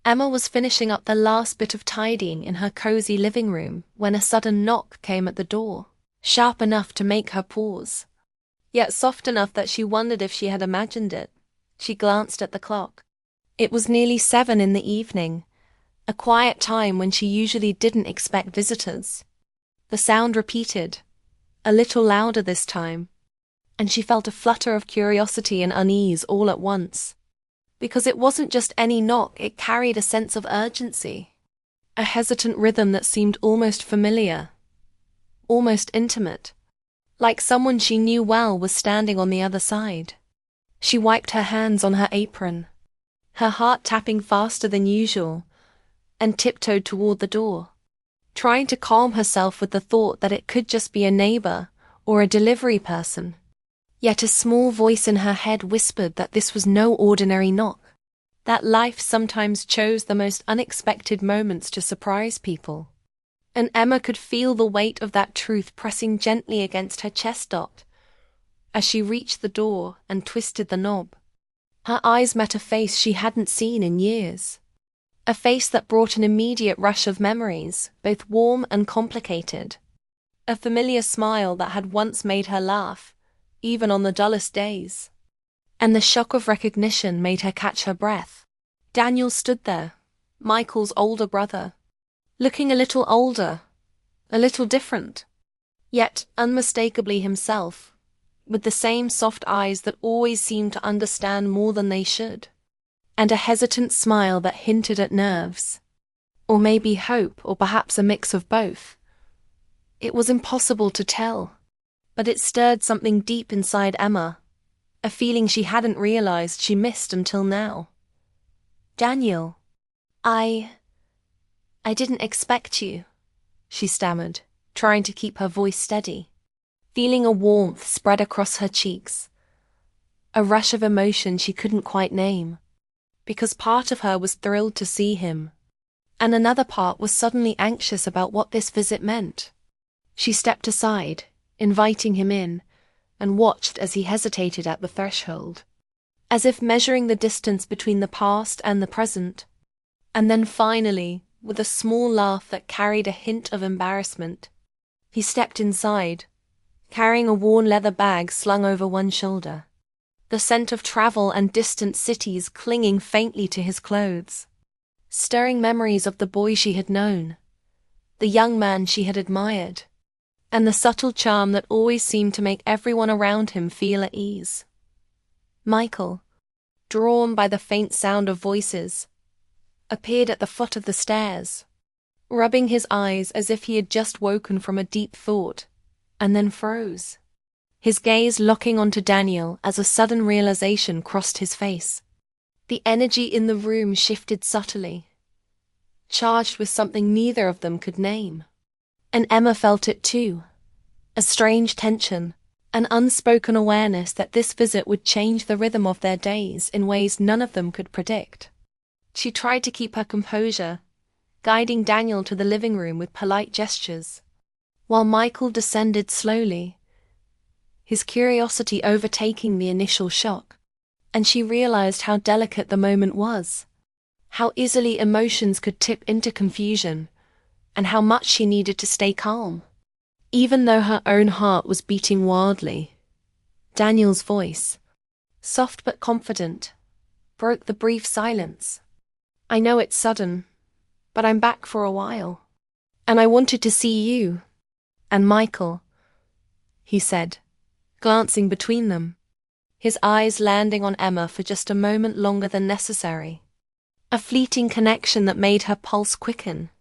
Emma was finishing up the last bit of tidying in her cozy living room when a sudden knock came at the door, sharp enough to make her pause, yet soft enough that she wondered if she had imagined it. She glanced at the clock. It was nearly 7 in the evening, a quiet time when she usually didn't expect visitors. The sound repeated, a little louder this time, and she felt a flutter of curiosity and unease all at once. Because it wasn't just any knock, it carried a sense of urgency, a hesitant rhythm that seemed almost familiar, almost intimate, like someone she knew well was standing on the other side. She wiped her hands on her apron, her heart tapping faster than usual, and tiptoed toward the door, trying to calm herself with the thought that it could just be a neighbor or a delivery person. Yet a small voice in her head whispered that this was no ordinary knock, that life sometimes chose the most unexpected moments to surprise people. And Emma could feel the weight of that truth pressing gently against her chest as she reached the door and twisted the knob. Her eyes met a face she hadn't seen in years, a face that brought an immediate rush of memories, both warm and complicated. A familiar smile that had once made her laugh, even on the dullest days. And the shock of recognition made her catch her breath. Daniel stood there, Michael's older brother, looking a little older, a little different, yet unmistakably himself, with the same soft eyes that always seemed to understand more than they should, and a hesitant smile that hinted at nerves, or maybe hope, or perhaps a mix of both. It was impossible to tell, but it stirred something deep inside Emma, a feeling she hadn't realized she missed until now. "Daniel, I didn't expect you," she stammered, trying to keep her voice steady, feeling a warmth spread across her cheeks, a rush of emotion she couldn't quite name, because part of her was thrilled to see him, and another part was suddenly anxious about what this visit meant. She stepped aside, inviting him in, and watched as he hesitated at the threshold, as if measuring the distance between the past and the present. And then finally, with a small laugh that carried a hint of embarrassment, he stepped inside, carrying a worn leather bag slung over one shoulder, the scent of travel and distant cities clinging faintly to his clothes, stirring memories of the boy she had known, the young man she had admired, and the subtle charm that always seemed to make everyone around him feel at ease. Michael, drawn by the faint sound of voices, appeared at the foot of the stairs, rubbing his eyes as if he had just woken from a deep thought, and then froze, his gaze locking onto Daniel as a sudden realization crossed his face. The energy in the room shifted subtly, charged with something neither of them could name. And Emma felt it too, a strange tension, an unspoken awareness that this visit would change the rhythm of their days in ways none of them could predict. She tried to keep her composure, guiding Daniel to the living room with polite gestures, while Michael descended slowly, his curiosity overtaking the initial shock, and she realized how delicate the moment was, how easily emotions could tip into confusion, and how much she needed to stay calm. Even though her own heart was beating wildly, Daniel's voice, soft but confident, broke the brief silence. "I know it's sudden, but I'm back for a while, and I wanted to see you, and Michael," he said, glancing between them, his eyes landing on Emma for just a moment longer than necessary, a fleeting connection that made her pulse quicken,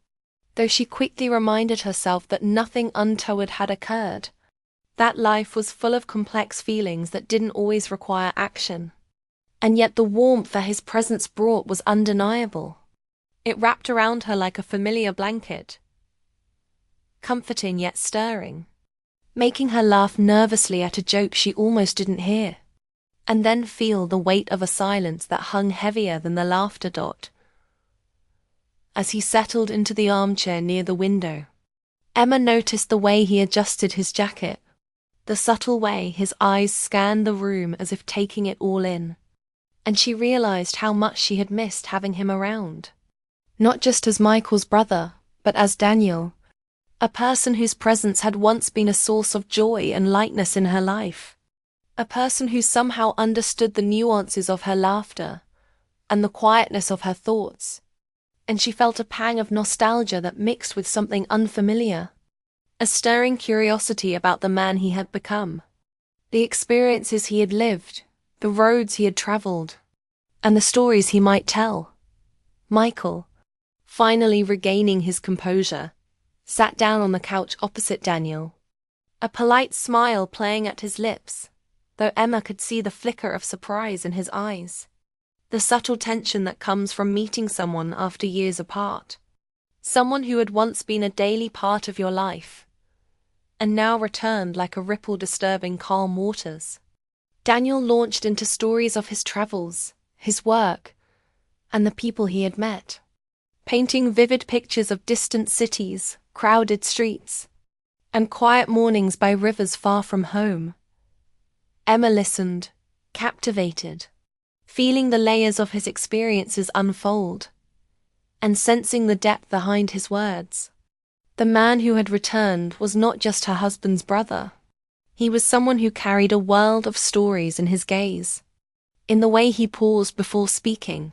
though she quickly reminded herself that nothing untoward had occurred, that life was full of complex feelings that didn't always require action. And yet the warmth that his presence brought was undeniable. It wrapped around her like a familiar blanket, comforting yet stirring, making her laugh nervously at a joke she almost didn't hear, and then feel the weight of a silence that hung heavier than the laughter. As he settled into the armchair near the window, Emma noticed the way he adjusted his jacket, the subtle way his eyes scanned the room as if taking it all in, and she realized how much she had missed having him around. not just as Michael's brother, but as Daniel, a person whose presence had once been a source of joy and lightness in her life. A person who somehow understood the nuances of her laughter and the quietness of her thoughts. And she felt a pang of nostalgia that mixed with something unfamiliar. A stirring curiosity about the man he had become. The experiences he had lived, the roads he had traveled, and the stories he might tell. Michael, finally regaining his composure, sat down on the couch opposite Daniel, a polite smile playing at his lips, though Emma could see the flicker of surprise in his eyes. The subtle tension that comes from meeting someone after years apart. Someone who had once been a daily part of your life, and now returned like a ripple disturbing calm waters. Daniel launched into stories of his travels, his work, and the people he had met, painting vivid pictures of distant cities, crowded streets, and quiet mornings by rivers far from home. Emma listened, captivated, feeling the layers of his experiences unfold, and sensing the depth behind his words. The man who had returned was not just her husband's brother. He was someone who carried a world of stories in his gaze, in the way he paused before speaking,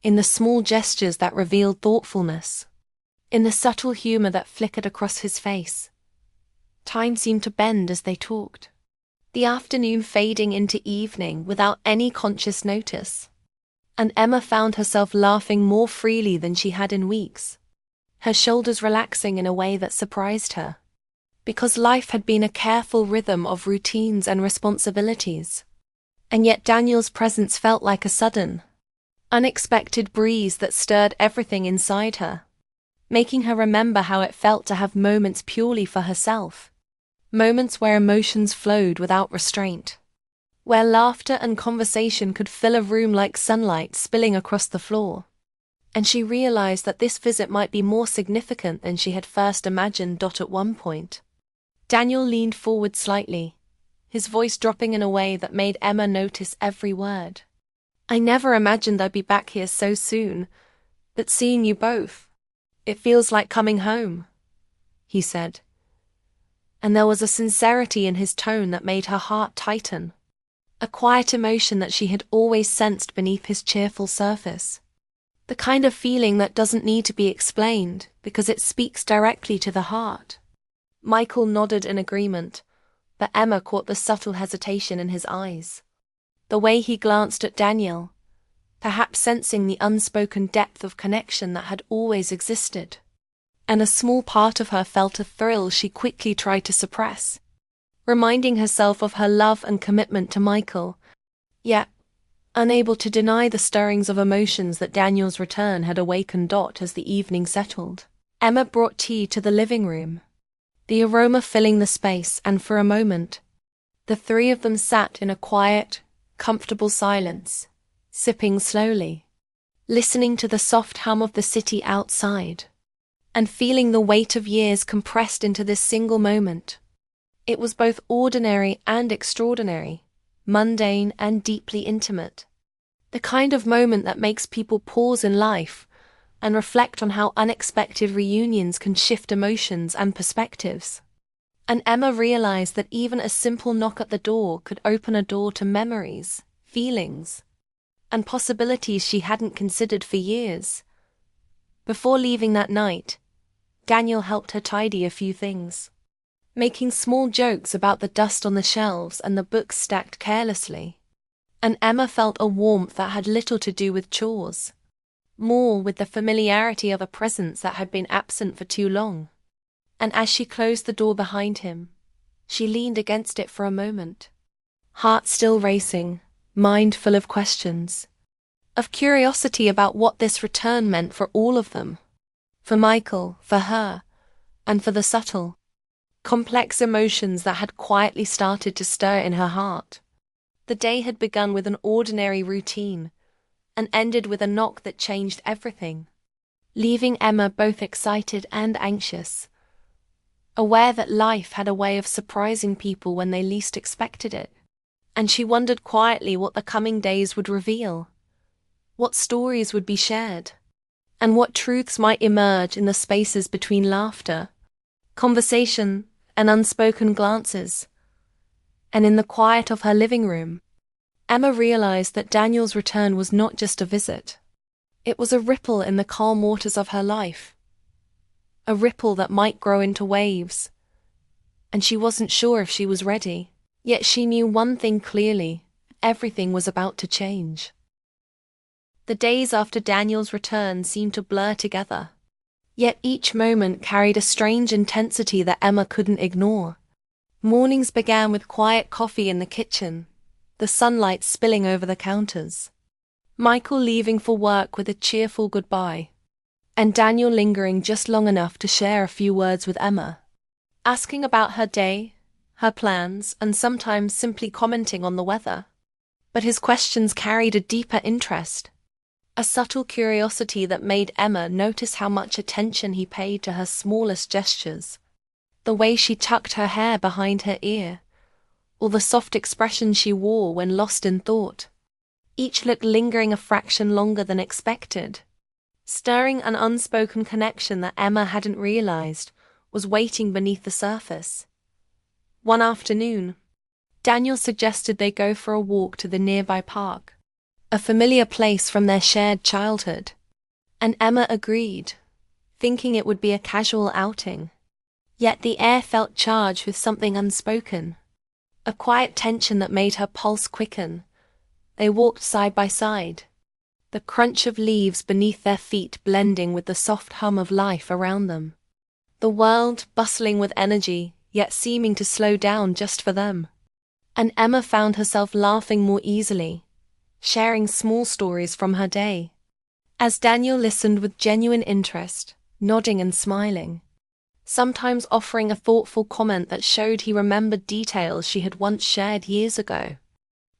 in the small gestures that revealed thoughtfulness, in the subtle humor that flickered across his face. Time seemed to bend as they talked, the afternoon fading into evening without any conscious notice, and Emma found herself laughing more freely than she had in weeks, her shoulders relaxing in a way that surprised her, because life had been a careful rhythm of routines and responsibilities, and yet Daniel's presence felt like a sudden, unexpected breeze that stirred everything inside her, making her remember how it felt to have moments purely for herself, moments where emotions flowed without restraint, where laughter and conversation could fill a room like sunlight spilling across the floor. And she realized that this visit might be more significant than she had first imagined. At one point, Daniel leaned forward slightly, his voice dropping in a way that made Emma notice every word. "I never imagined I'd be back here so soon, but seeing you both, it feels like coming home," he said. And there was a sincerity in his tone that made her heart tighten, a quiet emotion that she had always sensed beneath his cheerful surface. The kind of feeling that doesn't need to be explained because it speaks directly to the heart. Michael nodded in agreement, but Emma caught the subtle hesitation in his eyes. The way he glanced at Daniel, perhaps sensing the unspoken depth of connection that had always existed. And a small part of her felt a thrill she quickly tried to suppress, reminding herself of her love and commitment to Michael, yet unable to deny the stirrings of emotions that Daniel's return had awakened. As the evening settled, Emma brought tea to the living room, the aroma filling the space, and for a moment, the three of them sat in a quiet, comfortable silence, sipping slowly, listening to the soft hum of the city outside, and feeling the weight of years compressed into this single moment. It was both ordinary and extraordinary, mundane and deeply intimate. The kind of moment that makes people pause in life and reflect on how unexpected reunions can shift emotions and perspectives. And Emma realized that even a simple knock at the door could open a door to memories, feelings, and possibilities she hadn't considered for years. Before leaving that night, Daniel helped her tidy a few things, making small jokes about the dust on the shelves and the books stacked carelessly. And Emma felt a warmth that had little to do with chores, more with the familiarity of a presence that had been absent for too long. And as she closed the door behind him, she leaned against it for a moment, heart still racing, mind full of questions, of curiosity about what this return meant for all of them. For Michael, for her, and for the subtle, complex emotions that had quietly started to stir in her heart. The day had begun with an ordinary routine, and ended with a knock that changed everything, leaving Emma both excited and anxious, aware that life had a way of surprising people when they least expected it. And she wondered quietly what the coming days would reveal, what stories would be shared, and what truths might emerge in the spaces between laughter, conversation, and unspoken glances. And in the quiet of her living room, Emma realized that Daniel's return was not just a visit. It was a ripple in the calm waters of her life. A ripple that might grow into waves. And she wasn't sure if she was ready. Yet she knew one thing clearly: everything was about to change. The days after Daniel's return seemed to blur together. Yet each moment carried a strange intensity that Emma couldn't ignore. Mornings began with quiet coffee in the kitchen, the sunlight spilling over the counters. Michael leaving for work with a cheerful goodbye, and Daniel lingering just long enough to share a few words with Emma, asking about her day, her plans, and sometimes simply commenting on the weather. But his questions carried a deeper interest, a subtle curiosity that made Emma notice how much attention he paid to her smallest gestures, the way she tucked her hair behind her ear, or the soft expression she wore when lost in thought, each look lingering a fraction longer than expected, stirring an unspoken connection that Emma hadn't realized was waiting beneath the surface. One afternoon, Daniel suggested they go for a walk to the nearby park, a familiar place from their shared childhood, and Emma agreed, thinking it would be a casual outing. Yet the air felt charged with something unspoken, a quiet tension that made her pulse quicken. They walked side by side, the crunch of leaves beneath their feet blending with the soft hum of life around them. The world bustling with energy, yet seeming to slow down just for them. And Emma found herself laughing more easily, sharing small stories from her day, as Daniel listened with genuine interest, nodding and smiling, sometimes offering a thoughtful comment that showed he remembered details she had once shared years ago.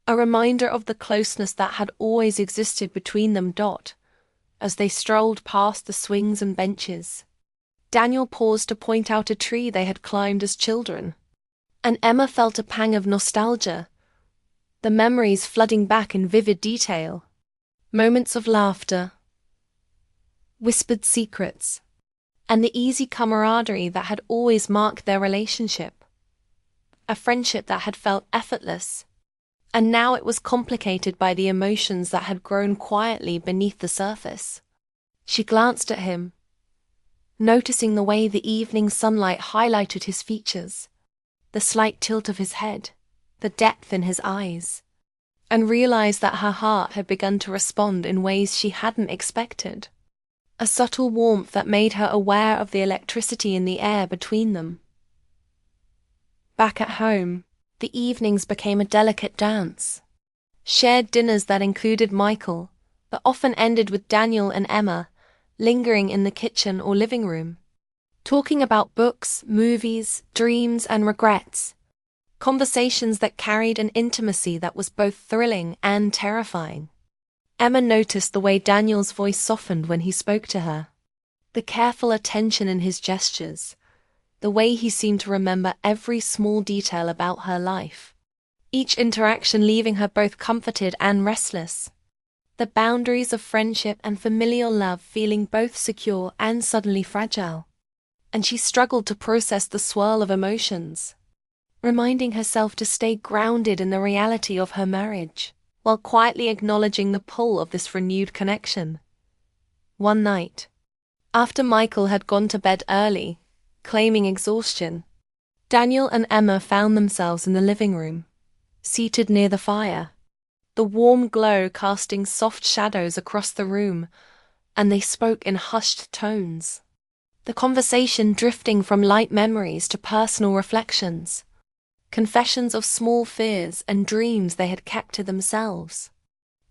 A reminder of the closeness that had always existed between them. As they strolled past the swings and benches, Daniel paused to point out a tree they had climbed as children, and Emma felt a pang of nostalgia, the memories flooding back in vivid detail. Moments of laughter, whispered secrets, and the easy camaraderie that had always marked their relationship. A friendship that had felt effortless, and now it was complicated by the emotions that had grown quietly beneath the surface. She glanced at him, noticing the way the evening sunlight highlighted his features, the slight tilt of his head, the depth in his eyes, and realized that her heart had begun to respond in ways she hadn't expected. A subtle warmth that made her aware of the electricity in the air between them. Back at home, the evenings became a delicate dance. Shared dinners that included Michael, but often ended with Daniel and Emma lingering in the kitchen or living room, talking about books, movies, dreams, and regrets. Conversations that carried an intimacy that was both thrilling and terrifying. Emma noticed the way Daniel's voice softened when he spoke to her, the careful attention in his gestures, the way he seemed to remember every small detail about her life, each interaction leaving her both comforted and restless. The boundaries of friendship and familial love feeling both secure and suddenly fragile. And she struggled to process the swirl of emotions, reminding herself to stay grounded in the reality of her marriage, while quietly acknowledging the pull of this renewed connection. One night, after Michael had gone to bed early, claiming exhaustion, Daniel and Emma found themselves in the living room, seated near the fire, the warm glow casting soft shadows across the room, and they spoke in hushed tones, the conversation drifting from light memories to personal reflections, confessions of small fears and dreams they had kept to themselves.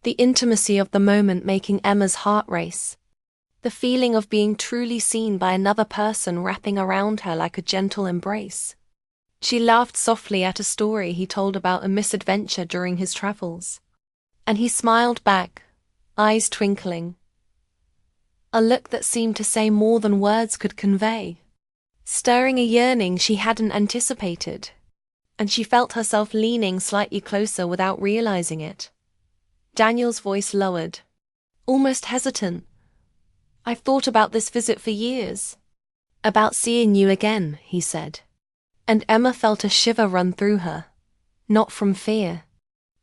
The intimacy of the moment making Emma's heart race, the feeling of being truly seen by another person wrapping around her like a gentle embrace. She laughed softly at a story he told about a misadventure during his travels, and he smiled back, eyes twinkling, a look that seemed to say more than words could convey, stirring a yearning she hadn't anticipated, and she felt herself leaning slightly closer without realizing it. Daniel's voice lowered, almost hesitant. "I've thought about this visit for years." "About seeing you again," he said. And Emma felt a shiver run through her, not from fear,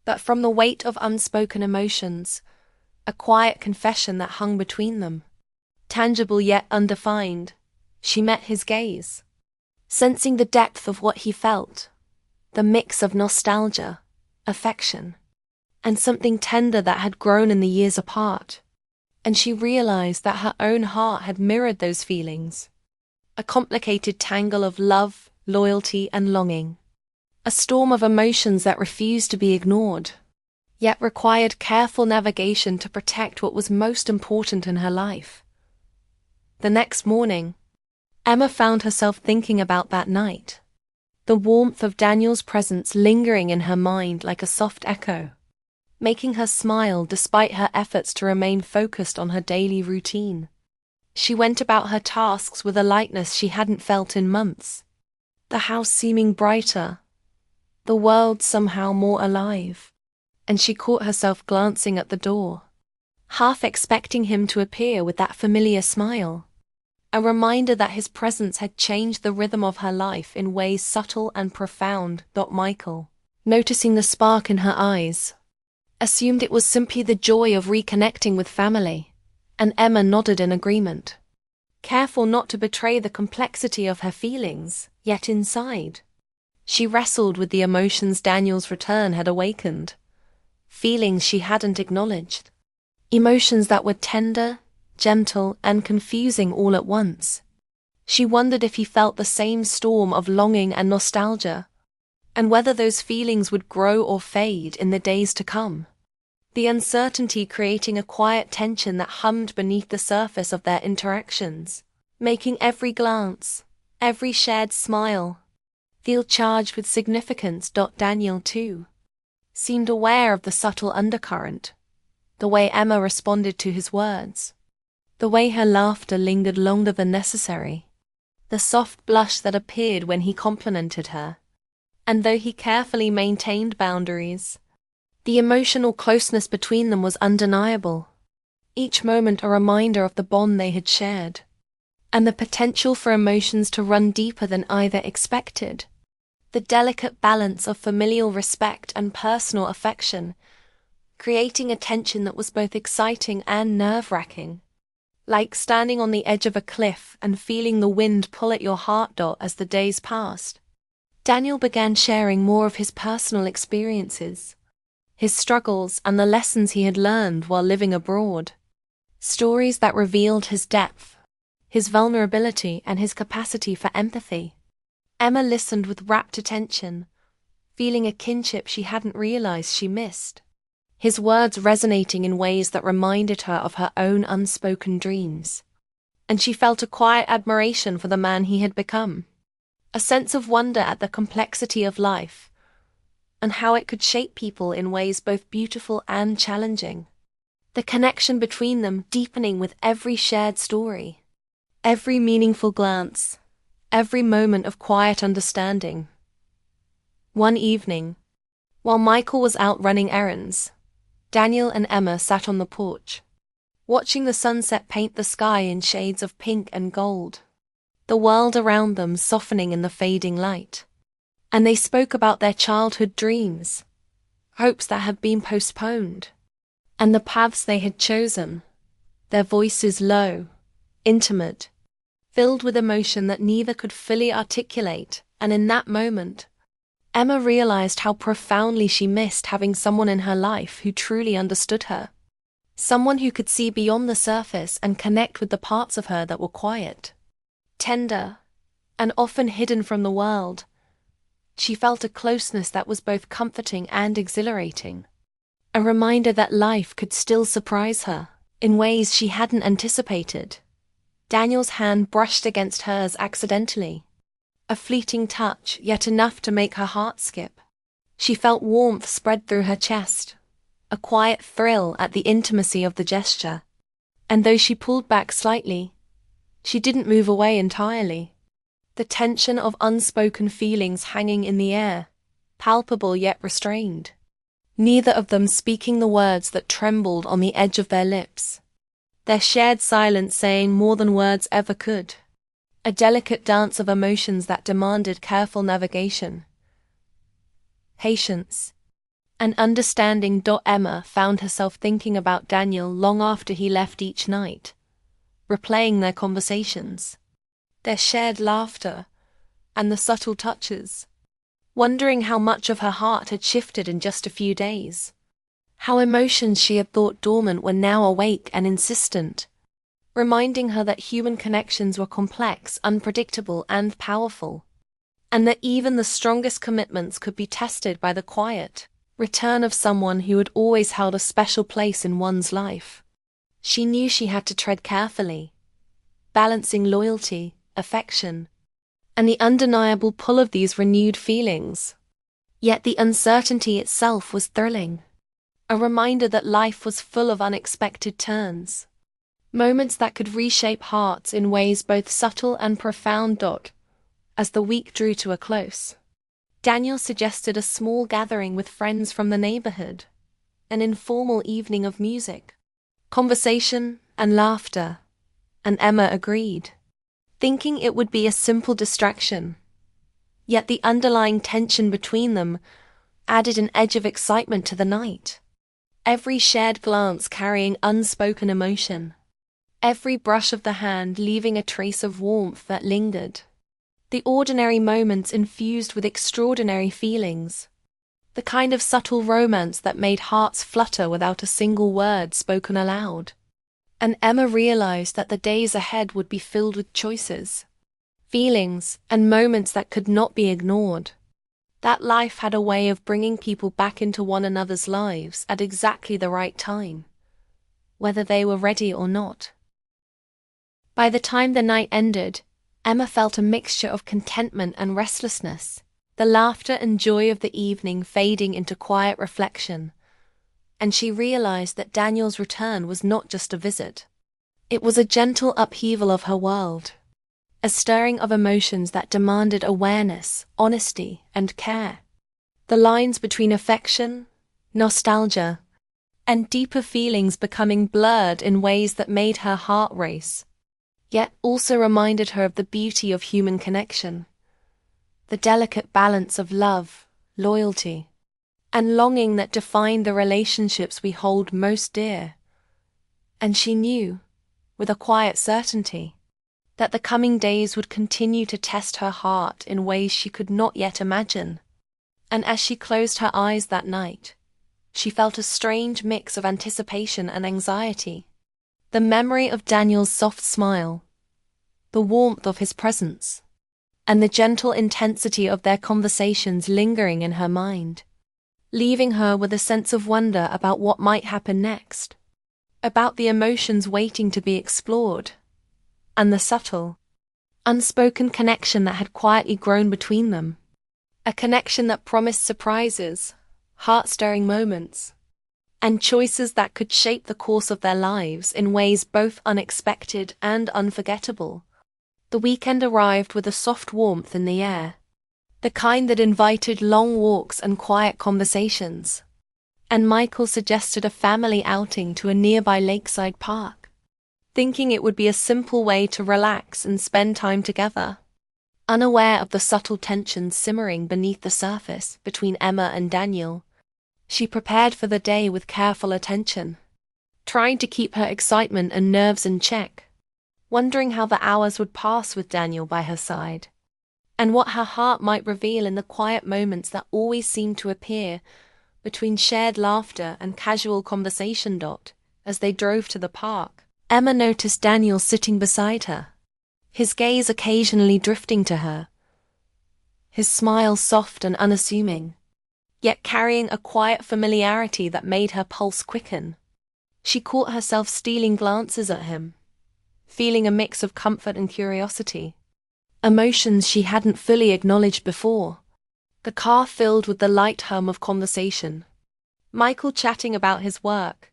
but from the weight of unspoken emotions, a quiet confession that hung between them. Tangible yet undefined, she met his gaze, sensing the depth of what he felt, the mix of nostalgia, affection, and something tender that had grown in the years apart. And she realized that her own heart had mirrored those feelings, a complicated tangle of love, loyalty, and longing, a storm of emotions that refused to be ignored, yet required careful navigation to protect what was most important in her life. The next morning, Emma found herself thinking about that night, the warmth of Daniel's presence lingering in her mind like a soft echo, making her smile despite her efforts to remain focused on her daily routine. She went about her tasks with a lightness she hadn't felt in months, the house seeming brighter, the world somehow more alive. And she caught herself glancing at the door, half expecting him to appear with that familiar smile, a reminder that his presence had changed the rhythm of her life in ways subtle and profound. Michael, noticing the spark in her eyes, assumed it was simply the joy of reconnecting with family, and Emma nodded in agreement, careful not to betray the complexity of her feelings. Yet inside, she wrestled with the emotions Daniel's return had awakened, feelings she hadn't acknowledged, emotions that were tender, gentle, and confusing all at once. She wondered if he felt the same storm of longing and nostalgia, and whether those feelings would grow or fade in the days to come, the uncertainty creating a quiet tension that hummed beneath the surface of their interactions, making every glance, every shared smile, feel charged with significance. Daniel, too, seemed aware of the subtle undercurrent, the way Emma responded to his words, the way her laughter lingered longer than necessary, the soft blush that appeared when he complimented her. And though he carefully maintained boundaries, the emotional closeness between them was undeniable, each moment a reminder of the bond they had shared, and the potential for emotions to run deeper than either expected. The delicate balance of familial respect and personal affection, creating a tension that was both exciting and nerve-wracking, like standing on the edge of a cliff and feeling the wind pull at your heart. As the days passed, Daniel began sharing more of his personal experiences, his struggles, and the lessons he had learned while living abroad. Stories that revealed his depth, his vulnerability, and his capacity for empathy. Emma listened with rapt attention, feeling a kinship she hadn't realized she missed, his words resonating in ways that reminded her of her own unspoken dreams. And she felt a quiet admiration for the man he had become, a sense of wonder at the complexity of life, and how it could shape people in ways both beautiful and challenging. The connection between them deepening with every shared story, every meaningful glance, every moment of quiet understanding. One evening, while Michael was out running errands, Daniel and Emma sat on the porch, watching the sunset paint the sky in shades of pink and gold, the world around them softening in the fading light. And they spoke about their childhood dreams, hopes that had been postponed, and the paths they had chosen, their voices low, intimate, filled with emotion that neither could fully articulate. And in that moment, Emma realized how profoundly she missed having someone in her life who truly understood her, someone who could see beyond the surface and connect with the parts of her that were quiet, tender, and often hidden from the world. She felt a closeness that was both comforting and exhilarating, a reminder that life could still surprise her in ways she hadn't anticipated. Daniel's hand brushed against hers accidentally, a fleeting touch, yet enough to make her heart skip. She felt warmth spread through her chest, a quiet thrill at the intimacy of the gesture. And though she pulled back slightly, she didn't move away entirely. The tension of unspoken feelings hanging in the air, palpable yet restrained, neither of them speaking the words that trembled on the edge of their lips. their shared silence saying more than words ever could. A delicate dance of emotions that demanded careful navigation, patience, and understanding. Emma found herself thinking about Daniel long after he left each night, replaying their conversations, their shared laughter, and the subtle touches, wondering how much of her heart had shifted in just a few days. How emotions she had thought dormant were now awake and insistent, reminding her that human connections were complex, unpredictable, and powerful, and that even the strongest commitments could be tested by the quiet return of someone who had always held a special place in one's life. She knew she had to tread carefully, balancing loyalty, affection, and the undeniable pull of these renewed feelings. Yet the uncertainty itself was thrilling, a reminder that life was full of unexpected turns, moments that could reshape hearts in ways both subtle and profound. As the week drew to a close, Daniel suggested a small gathering with friends from the neighborhood, an informal evening of music, conversation, and laughter, and Emma agreed, thinking it would be a simple distraction. Yet the underlying tension between them added an edge of excitement to the night. Every shared glance carrying unspoken emotion, every brush of the hand leaving a trace of warmth that lingered. The ordinary moments infused with extraordinary feelings, the kind of subtle romance that made hearts flutter without a single word spoken aloud. And Emma realized that the days ahead would be filled with choices, feelings, and moments that could not be ignored. That life had a way of bringing people back into one another's lives at exactly the right time, whether they were ready or not. By the time the night ended, Emma felt a mixture of contentment and restlessness, the laughter and joy of the evening fading into quiet reflection, and she realized that Daniel's return was not just a visit. It was a gentle upheaval of her world, a stirring of emotions that demanded awareness, honesty, and care. The lines between affection, nostalgia, and deeper feelings becoming blurred in ways that made her heart race, yet also reminded her of the beauty of human connection, the delicate balance of love, loyalty, and longing that define the relationships we hold most dear. And she knew, with a quiet certainty, that the coming days would continue to test her heart in ways she could not yet imagine. And as she closed her eyes that night, she felt a strange mix of anticipation and anxiety. The memory of Daniel's soft smile, the warmth of his presence, and the gentle intensity of their conversations lingering in her mind, leaving her with a sense of wonder about what might happen next, about the emotions waiting to be explored, and the subtle, unspoken connection that had quietly grown between them. A connection that promised surprises, heart-stirring moments, and choices that could shape the course of their lives in ways both unexpected and unforgettable. The weekend arrived with a soft warmth in the air, the kind that invited long walks and quiet conversations, and Michael suggested a family outing to a nearby lakeside park, thinking it would be a simple way to relax and spend time together. Unaware of the subtle tensions simmering beneath the surface between Emma and Daniel, she prepared for the day with careful attention, trying to keep her excitement and nerves in check, wondering how the hours would pass with Daniel by her side, and what her heart might reveal in the quiet moments that always seemed to appear between shared laughter and casual conversation. As they drove to the park, Emma noticed Daniel sitting beside her, his gaze occasionally drifting to her, his smile soft and unassuming, yet carrying a quiet familiarity that made her pulse quicken. She caught herself stealing glances at him, feeling a mix of comfort and curiosity, emotions she hadn't fully acknowledged before. The car filled with the light hum of conversation, Michael chatting about his work,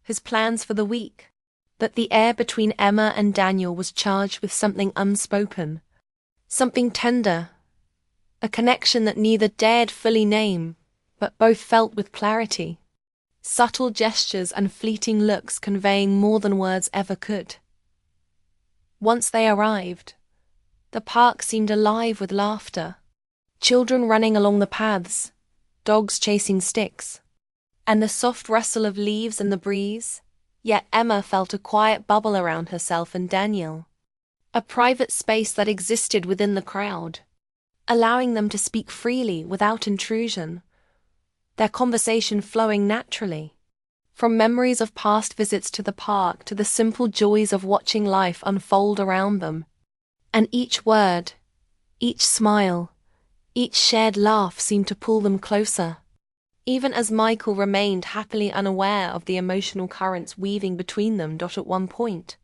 his plans for the week. But the air between Emma and Daniel was charged with something unspoken, something tender, a connection that neither dared fully name, but both felt with clarity. subtle gestures and fleeting looks conveying more than words ever could. Once they arrived, the park seemed alive with laughter. Children running along the paths, dogs chasing sticks, and the soft rustle of leaves in the breeze. Yet Emma felt a quiet bubble around herself and Daniel, a private space that existed within the crowd, allowing them to speak freely without intrusion, their conversation flowing naturally. From memories of past visits to the park to the simple joys of watching life unfold around them. And each word, each smile, each shared laugh seemed to pull them closer, even as Michael remained happily unaware of the emotional currents weaving between them. At one point,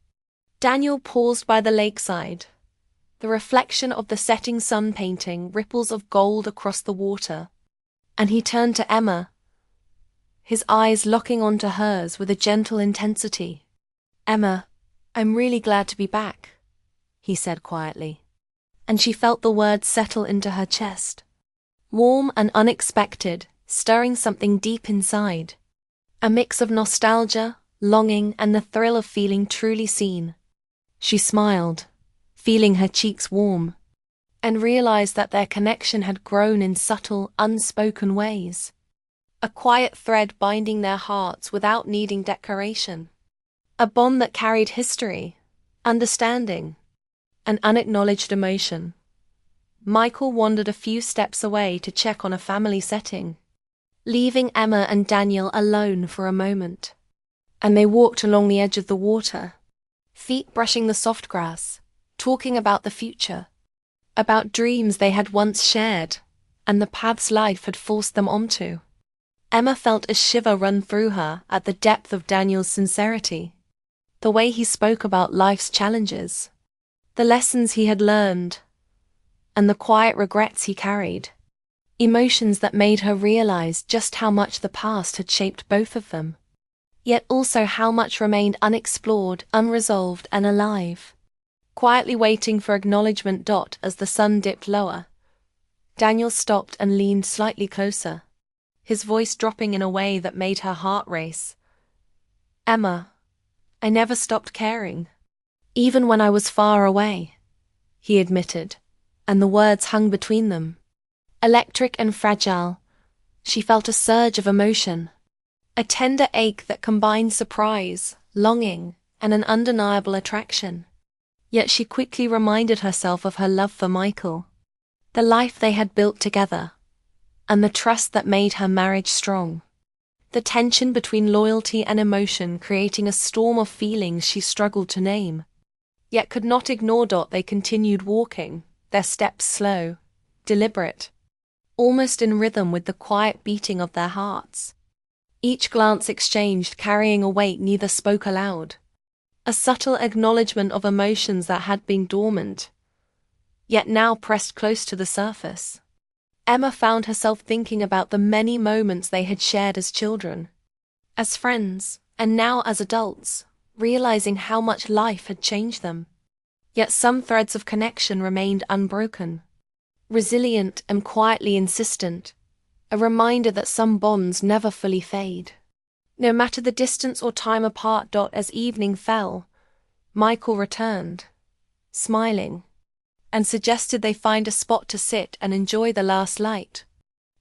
Daniel paused by the lakeside, the reflection of the setting sun painting ripples of gold across the water, and he turned to Emma, his eyes locking onto hers with a gentle intensity. "Emma, I'm really glad to be back," he said quietly, and she felt the words settle into her chest. Warm and unexpected, stirring something deep inside. A mix of nostalgia, longing, and the thrill of feeling truly seen. She smiled, feeling her cheeks warm, and realized that their connection had grown in subtle, unspoken ways. A quiet thread binding their hearts without needing decoration. A bond that carried history, understanding, and unacknowledged emotion. Michael wandered a few steps away to check on a family setting, leaving Emma and Daniel alone for a moment. And they walked along the edge of the water, feet brushing the soft grass, talking about the future, about dreams they had once shared, and the paths life had forced them onto. Emma felt a shiver run through her at the depth of Daniel's sincerity, the way he spoke about life's challenges, the lessons he had learned, and the quiet regrets he carried. Emotions that made her realize just how much the past had shaped both of them, yet also how much remained unexplored, unresolved, and alive. Quietly waiting for acknowledgement. As the sun dipped lower, Daniel stopped and leaned slightly closer, his voice dropping in a way that made her heart race. "Emma, I never stopped caring, even when I was far away," he admitted, and the words hung between them. Electric and fragile, she felt a surge of emotion, a tender ache that combined surprise, longing, and an undeniable attraction. Yet she quickly reminded herself of her love for Michael, the life they had built together, and the trust that made her marriage strong. The tension between loyalty and emotion creating a storm of feelings she struggled to name, yet could not ignore. They continued walking, their steps slow, deliberate, almost in rhythm with the quiet beating of their hearts. Each glance exchanged carrying a weight neither spoke aloud, a subtle acknowledgement of emotions that had been dormant, yet now pressed close to the surface. Emma found herself thinking about the many moments they had shared as children, as friends, and now as adults, realizing how much life had changed them. Yet some threads of connection remained unbroken, resilient and quietly insistent, a reminder that some bonds never fully fade. No matter the distance or time apart. As evening fell, Michael returned, smiling, and suggested they find a spot to sit and enjoy the last light.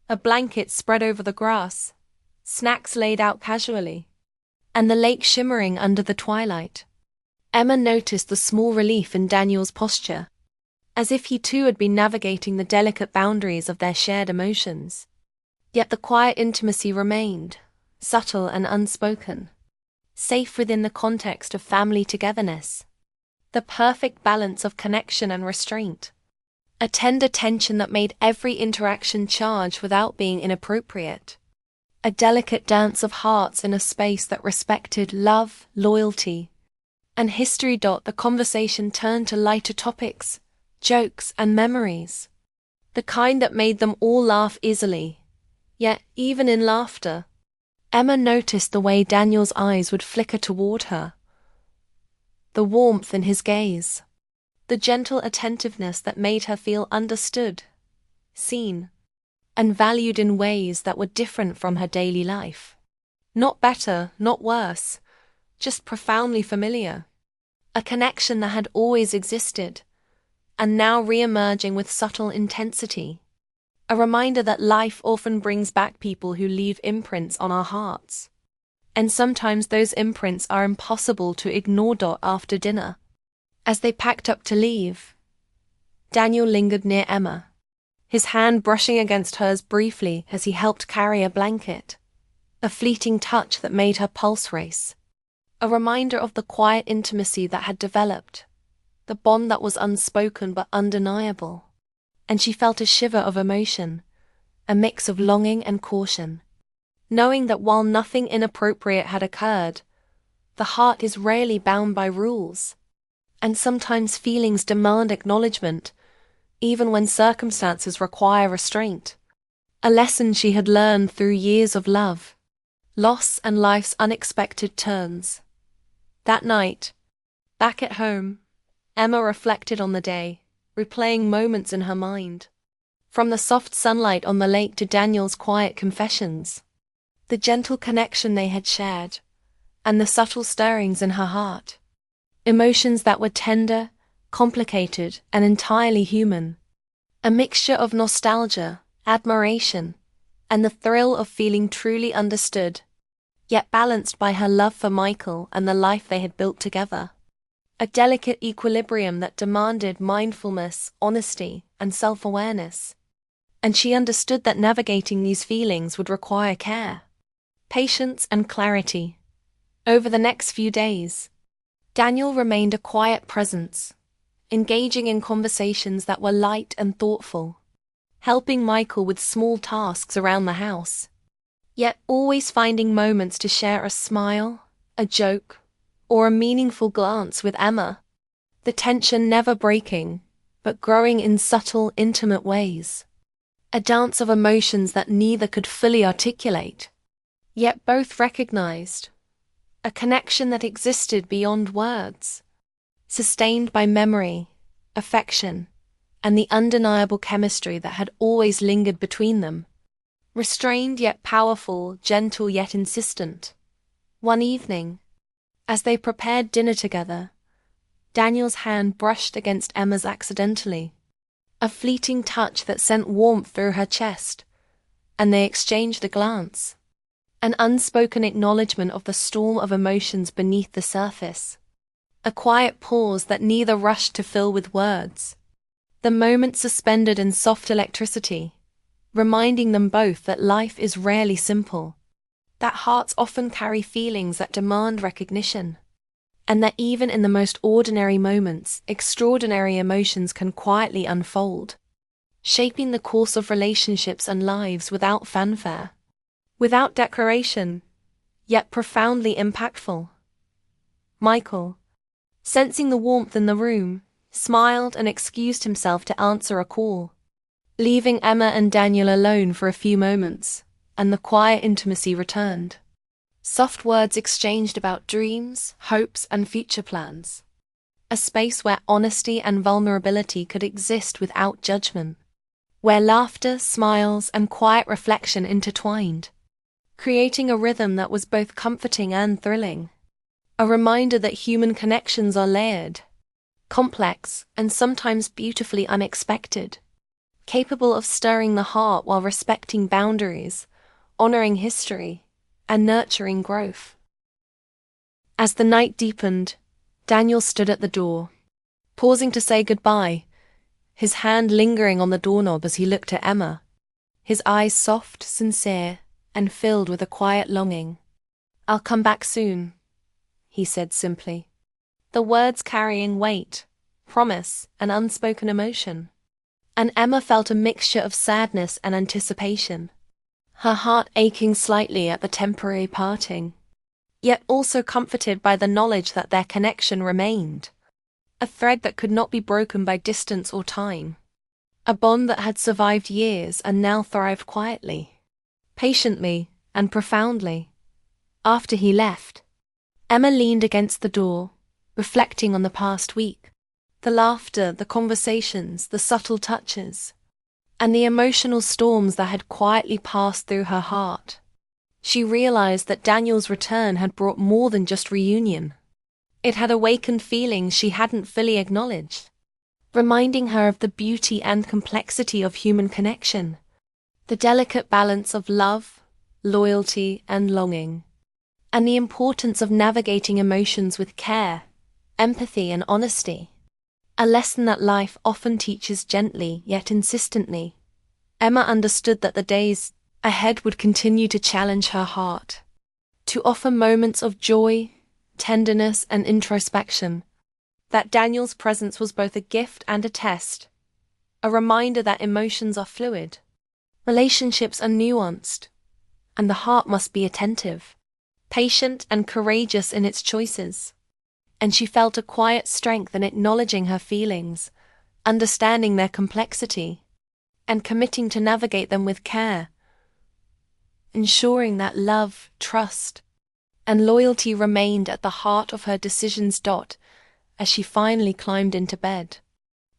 A blanket spread over the grass, snacks laid out casually, and the lake shimmering under the twilight. Emma noticed the small relief in Daniel's posture, as if he too had been navigating the delicate boundaries of their shared emotions. Yet the quiet intimacy remained, subtle and unspoken, safe within the context of family togetherness. The perfect balance of connection and restraint. A tender tension that made every interaction charged without being inappropriate. A delicate dance of hearts in a space that respected love, loyalty, and history. The conversation turned to lighter topics, jokes, and memories. The kind that made them all laugh easily. Yet, even in laughter, Emma noticed the way Daniel's eyes would flicker toward her. The warmth in his gaze, the gentle attentiveness that made her feel understood, seen, and valued in ways that were different from her daily life. Not better, not worse, just profoundly familiar. A connection that had always existed, and now re-emerging with subtle intensity. A reminder that life often brings back people who leave imprints on our hearts. And sometimes those imprints are impossible to ignore. After dinner, as they packed up to leave, Daniel lingered near Emma, his hand brushing against hers briefly as he helped carry a blanket, a fleeting touch that made her pulse race. A reminder of the quiet intimacy that had developed, the bond that was unspoken but undeniable. And she felt a shiver of emotion, a mix of longing and caution, knowing that while nothing inappropriate had occurred, the heart is rarely bound by rules, and sometimes feelings demand acknowledgement, even when circumstances require restraint. A lesson she had learned through years of love, loss and life's unexpected turns. That night, back at home, Emma reflected on the day, replaying moments in her mind. From the soft sunlight on the lake to Daniel's quiet confessions, the gentle connection they had shared, and the subtle stirrings in her heart. Emotions that were tender, complicated, and entirely human. A mixture of nostalgia, admiration, and the thrill of feeling truly understood, yet balanced by her love for Michael and the life they had built together. A delicate equilibrium that demanded mindfulness, honesty, and self-awareness. And she understood that navigating these feelings would require care, patience, and clarity. Over the next few days, Daniel remained a quiet presence, engaging in conversations that were light and thoughtful, helping Michael with small tasks around the house, yet always finding moments to share a smile, a joke, or a meaningful glance with Emma. The tension never breaking, but growing in subtle, intimate ways. A dance of emotions that neither could fully articulate, yet both recognized. A connection that existed beyond words, sustained by memory, affection, and the undeniable chemistry that had always lingered between them. Restrained yet powerful, gentle yet insistent. One evening, as they prepared dinner together, Daniel's hand brushed against Emma's accidentally, a fleeting touch that sent warmth through her chest, and they exchanged a glance, an unspoken acknowledgement of the storm of emotions beneath the surface, a quiet pause that neither rushed to fill with words, the moment suspended in soft electricity, reminding them both that life is rarely simple, that hearts often carry feelings that demand recognition, and that even in the most ordinary moments, extraordinary emotions can quietly unfold, shaping the course of relationships and lives without fanfare, without declaration, yet profoundly impactful. Michael, sensing the warmth in the room, smiled and excused himself to answer a call, leaving Emma and Daniel alone for a few moments, and the quiet intimacy returned. Soft words exchanged about dreams, hopes, and future plans. A space where honesty and vulnerability could exist without judgment. Where laughter, smiles, and quiet reflection intertwined, creating a rhythm that was both comforting and thrilling. A reminder that human connections are layered, complex, and sometimes beautifully unexpected, capable of stirring the heart while respecting boundaries, honoring history, and nurturing growth. As the night deepened, Daniel stood at the door, pausing to say goodbye, his hand lingering on the doorknob as he looked at Emma, his eyes soft, sincere, and filled with a quiet longing. "I'll come back soon," he said simply, the words carrying weight, promise, and unspoken emotion. And Emma felt a mixture of sadness and anticipation, her heart aching slightly at the temporary parting, yet also comforted by the knowledge that their connection remained, a thread that could not be broken by distance or time, a bond that had survived years and now thrived quietly, patiently, and profoundly. After he left, Emma leaned against the door, reflecting on the past week, the laughter, the conversations, the subtle touches, and the emotional storms that had quietly passed through her heart. She realized that Daniel's return had brought more than just reunion. It had awakened feelings she hadn't fully acknowledged, reminding her of the beauty and complexity of human connection, the delicate balance of love, loyalty, and longing, and the importance of navigating emotions with care, empathy, and honesty. A lesson that life often teaches gently yet insistently. Emma understood that the days ahead would continue to challenge her heart, to offer moments of joy, tenderness, and introspection. That Daniel's presence was both a gift and a test, a reminder that emotions are fluid, relationships are nuanced, and the heart must be attentive, patient, and courageous in its choices. And she felt a quiet strength in acknowledging her feelings, understanding their complexity, and committing to navigate them with care, ensuring that love, trust, and loyalty remained at the heart of her decisions. As she finally climbed into bed,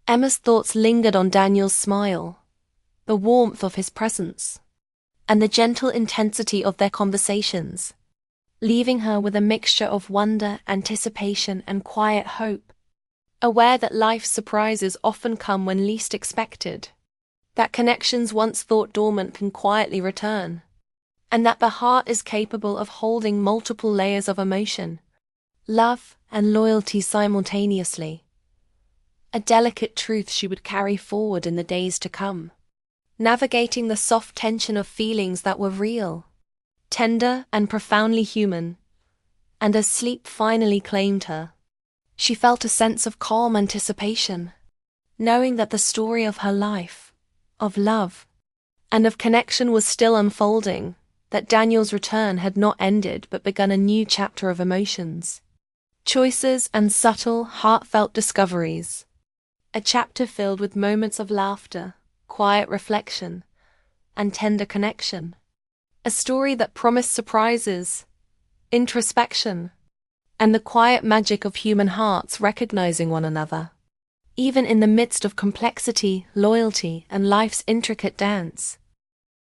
Emma's thoughts lingered on Daniel's smile, the warmth of his presence, and the gentle intensity of their conversations, leaving her with a mixture of wonder, anticipation, and quiet hope, aware that life's surprises often come when least expected, that connections once thought dormant can quietly return, and that the heart is capable of holding multiple layers of emotion, love, and loyalty simultaneously. A delicate truth she would carry forward in the days to come, navigating the soft tension of feelings that were real, tender, and profoundly human. And as sleep finally claimed her, she felt a sense of calm anticipation, knowing that the story of her life, of love, and of connection was still unfolding, that Daniel's return had not ended but begun a new chapter of emotions, choices, and subtle, heartfelt discoveries. A chapter filled with moments of laughter, quiet reflection, and tender connection. A story that promised surprises, introspection, and the quiet magic of human hearts recognizing one another. Even in the midst of complexity, loyalty, and life's intricate dance,